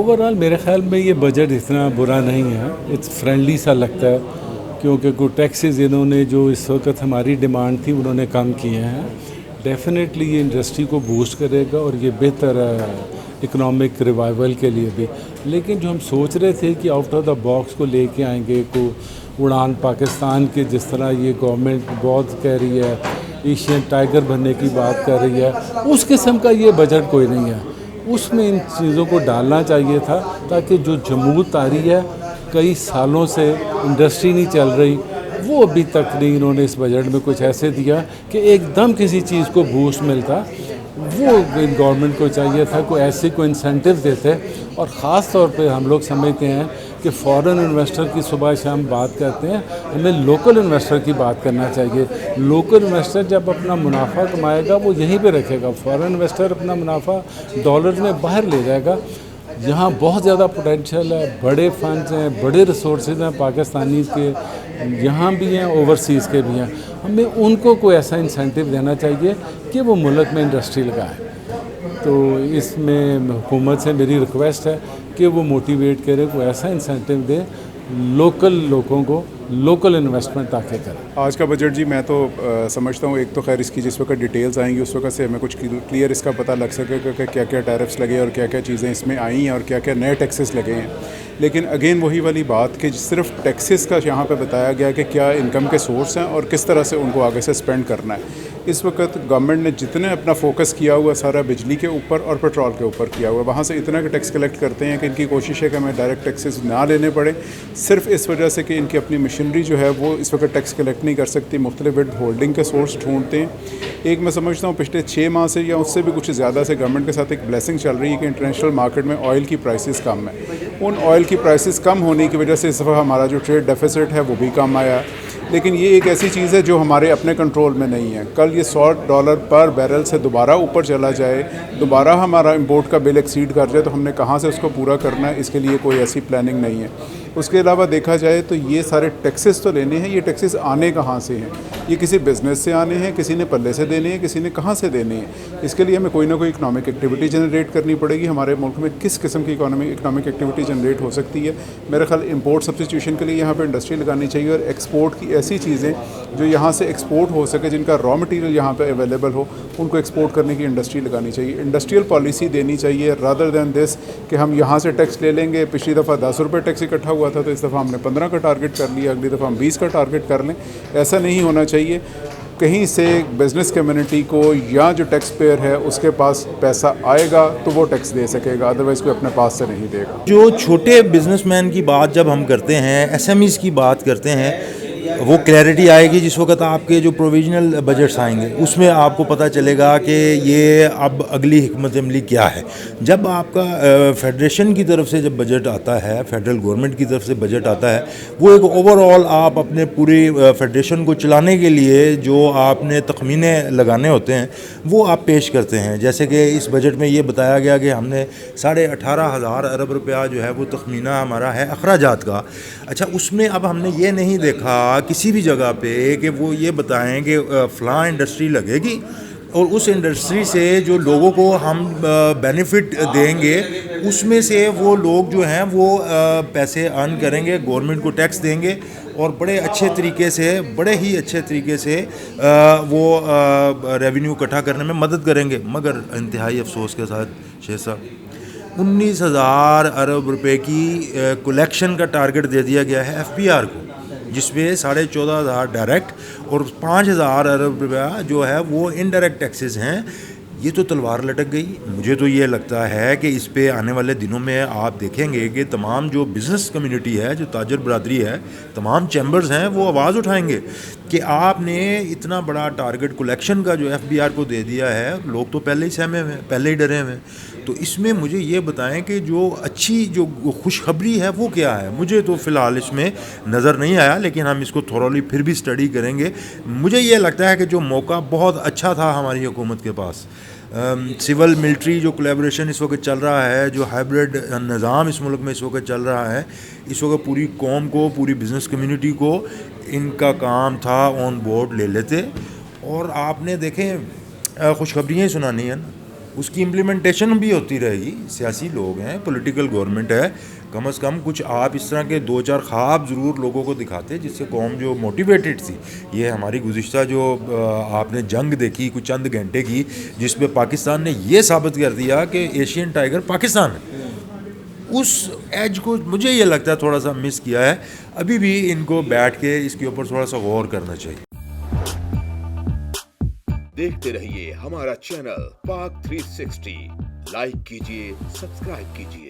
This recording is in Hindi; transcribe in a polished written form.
ओवरऑल मेरे ख्याल में ये बजट इतना बुरा नहीं है, इट्स फ्रेंडली सा लगता है, क्योंकि कुछ टैक्सेस इन्होंने जो इस वक्त हमारी डिमांड थी उन्होंने कम किए हैं। डेफिनेटली ये इंडस्ट्री को बूस्ट करेगा और ये बेहतर है इकोनॉमिक रिवाइवल के लिए भी। लेकिन जो हम सोच रहे थे कि आउट ऑफ द बॉक्स को लेके आएंगे, को उड़ान पाकिस्तान के जिस तरह ये गवर्नमेंट बहुत कह रही है, एशियन टाइगर बनने की बात कर रही है, उस किस्म का ये बजट कोई नहीं है। उसमें इन चीज़ों को डालना चाहिए था ताकि जो जमूत आ रही है, कई सालों से इंडस्ट्री नहीं चल रही, वो अभी तक नहीं इन्होंने इस बजट में कुछ ऐसे दिया कि एकदम किसी चीज़ को बूस्ट मिलता। वो गवर्नमेंट को चाहिए था कोई ऐसे कोई इंसेंटिव देते। और ख़ास तौर पे हम लोग समझते हैं कि फॉरेन इन्वेस्टर की सुबह शाम बात करते हैं, हमें लोकल इन्वेस्टर की बात करना चाहिए। लोकल इन्वेस्टर जब अपना मुनाफा कमाएगा वो यहीं पे रखेगा, फॉरेन इन्वेस्टर अपना मुनाफा डॉलर में बाहर ले जाएगा। यहाँ बहुत ज़्यादा पोटेंशियल है, बड़े फंड्स हैं, बड़े रिसोर्सेज हैं पाकिस्तानी के, यहाँ भी हैं, ओवरसीज़ के भी हैं। हमें उनको कोई ऐसा इंसेंटिव देना चाहिए कि वो मुल्क में इंडस्ट्री लगाएं। तो इसमें हुकूमत से मेरी रिक्वेस्ट है कि वो मोटिवेट करे, कोई ऐसा इंसेंटिव दे लोकल लोगों को, लोकल इन्वेस्टमेंट ताकि करें। आज का बजट जी मैं तो समझता हूँ, एक तो खैर इसकी जिस वक्त डिटेल्स आएंगी उस वक्त से हमें कुछ क्लियर इसका पता लग सकेगा कि क्या क्या टैरिफ्स लगे और क्या क्या चीज़ें इसमें आई हैं और क्या क्या नए टैक्सेस लगे हैं। लेकिन अगेन वही वाली बात कि सिर्फ टैक्सेस का यहाँ पे बताया गया कि क्या इनकम के सोर्स हैं और किस तरह से उनको आगे से स्पेंड करना है। इस वक्त गवर्नमेंट ने जितने अपना फोकस किया हुआ सारा बिजली के ऊपर और पेट्रोल के ऊपर किया हुआ, वहाँ से इतना का टैक्स कलेक्ट करते हैं कि इनकी कोशिश है कि हमें डायरेक्ट टैक्सेस ना लेने पड़े, सिर्फ इस वजह से कि इनकी अपनी मशीनरी जो है वो इस वक्त टैक्स कलेक्ट नहीं कर सकती, मुख्तलिफ विद होल्डिंग के सोर्स ढूंढते हैं। एक मैं समझता हूँ पिछले 6 माह से या उससे भी कुछ ज़्यादा से गवर्नमेंट के साथ एक ब्लेसिंग चल रही है कि इंटरनेशनल मार्केट में ऑयल की प्राइसेस कम है। उन ऑयल की प्राइसेस कम होने की वजह से इस दफ़ा हमारा जो ट्रेड डेफिसिट है वो भी कम आया। लेकिन ये एक ऐसी चीज़ है जो हमारे अपने कंट्रोल में नहीं है। कल ये $100 पर बैरल से दोबारा ऊपर चला जाए, दोबारा हमारा इंपोर्ट का बिल एक्सीड कर जाए, तो हमने कहाँ से उसको पूरा करना है, इसके लिए कोई ऐसी प्लानिंग नहीं है। उसके अलावा देखा जाए तो ये सारे टैक्सेस तो लेने हैं, ये टैक्सेस आने कहाँ से हैं? ये किसी बिज़नेस से आने हैं, किसी ने पल्ले से देने हैं, किसी ने कहाँ से देने हैं। इसके लिए हमें कोई ना कोई इकनॉमिक एक्टिविटी जनरेट करनी पड़ेगी। हमारे मुल्क में किस किस्म की इकनॉमिक एक्टिविटी जनरेट हो सकती है? मेरा ख्याल इंपोर्ट सब्स्टिट्यूशन के लिए यहाँ पर इंडस्ट्री लगानी चाहिए और एक्सपोर्ट की ऐसी चीज़ें जो यहाँ से एक्सपोर्ट हो सके, जिनका रॉ मटेरियल यहाँ पे अवेलेबल हो, उनको एक्सपोर्ट करने की इंडस्ट्री लगानी चाहिए। इंडस्ट्रियल पॉलिसी देनी चाहिए रादर दैन दिस कि हम यहाँ से टैक्स ले लेंगे। पिछली दफ़ा 10 रुपये टैक्स इकट्ठा हुआ था, तो इस दफ़ा हमने 15 का टारगेट कर लिया, अगली दफ़ा हम 20 का टारगेट कर लें। ऐसा नहीं होना चाहिए। कहीं से बिज़नेस कम्युनिटी को या जो टैक्स पेयर है उसके पास पैसा आएगा तो वो टैक्स दे सकेगा, अदरवाइज़ कोई अपने पास से नहीं देगा। जो छोटे बिजनेसमैन की बात जब हम करते हैं, एसएमईज़ की बात करते हैं, वो क्लैरिटी आएगी जिस वक्त आपके जो प्रोविजनल बजट्स आएंगे, उसमें आपको पता चलेगा कि ये अब अगली हिकमत अमली क्या है। जब आपका फेडरेशन की तरफ से जब बजट आता है, फेडरल गवर्नमेंट की तरफ से बजट आता है, वो एक ओवरऑल आप अपने पूरी फेडरेशन को चलाने के लिए जो आपने तखमीने लगाने होते हैं वो आप पेश करते हैं। जैसे कि इस बजट में ये बताया गया कि हमने 18,500 अरब रुपया जो है वो तखमीना हमारा है अखराजात का। अच्छा, उसमें अब हमने ये नहीं देखा किसी भी जगह पे कि वो ये बताएं कि फ़लाँ इंडस्ट्री लगेगी और उस इंडस्ट्री से जो लोगों को हम बेनिफिट देंगे उसमें से वो लोग जो हैं वो पैसे अर्न करेंगे, गवर्नमेंट को टैक्स देंगे और बड़े अच्छे तरीके से, बड़े ही अच्छे तरीके से वो रेवेन्यू इकट्ठा करने में मदद करेंगे। मगर इंतहाई अफसोस के साथ शेख साहब, 19,000 अरब रुपए की कलेक्शन का टारगेट दे दिया गया है एफबीआर को, जिसमें 14,500 डायरेक्ट और 5,000 अरब रुपया जो है वो इनडायरेक्ट टैक्सेस हैं। ये तो तलवार लटक गई। मुझे तो ये लगता है कि इस पे आने वाले दिनों में आप देखेंगे कि तमाम जो बिज़नेस कम्युनिटी है, जो ताजर बरादरी है, तमाम चैम्बर्स हैं, वो आवाज़ उठाएंगे कि आपने इतना बड़ा टारगेट कलेक्शन का जो एफबीआर को दे दिया है। लोग तो पहले ही सहमे हुए हैं, पहले ही डरे हुए हैं। तो इसमें मुझे ये बताएं कि जो अच्छी जो खुशखबरी है वो क्या है? मुझे तो फ़िलहाल इसमें नज़र नहीं आया, लेकिन हम इसको थॉरोली फिर भी स्टडी करेंगे। मुझे ये लगता है कि जो मौका बहुत अच्छा था हमारी हुकूमत के पास, सिविल मिलिट्री जो कोलैबोरेशन इस वक्त चल रहा है, जो हाइब्रिड निज़ाम इस मुल्क में इस वक्त चल रहा है, इस वक्त पूरी कौम को, पूरी बिज़नेस कम्युनिटी को इनका काम था ऑन बोर्ड ले लेते। और आपने देखें खुशखबरियाँ ही सुनानी है ना। उसकी इम्प्लीमेंटेशन भी होती रहेगी। सियासी लोग हैं, पॉलिटिकल गवर्नमेंट है, कम से कम कुछ आप इस तरह के 2-4 ख्वाब ज़रूर लोगों को दिखाते जिससे कौम जो मोटिवेटेड थी। ये हमारी गुज़िश्ता जो आपने जंग देखी कुछ चंद घंटे की, जिसमें पाकिस्तान ने ये साबित कर दिया कि एशियन टाइगर पाकिस्तान है, उस एज को मुझे ये लगता है थोड़ा सा मिस किया है। अभी भी इनको बैठ के इसके ऊपर थोड़ा सा गौर करना चाहिए। देखते रहिए हमारा चैनल पाक 360, लाइक कीजिए, सब्सक्राइब कीजिए।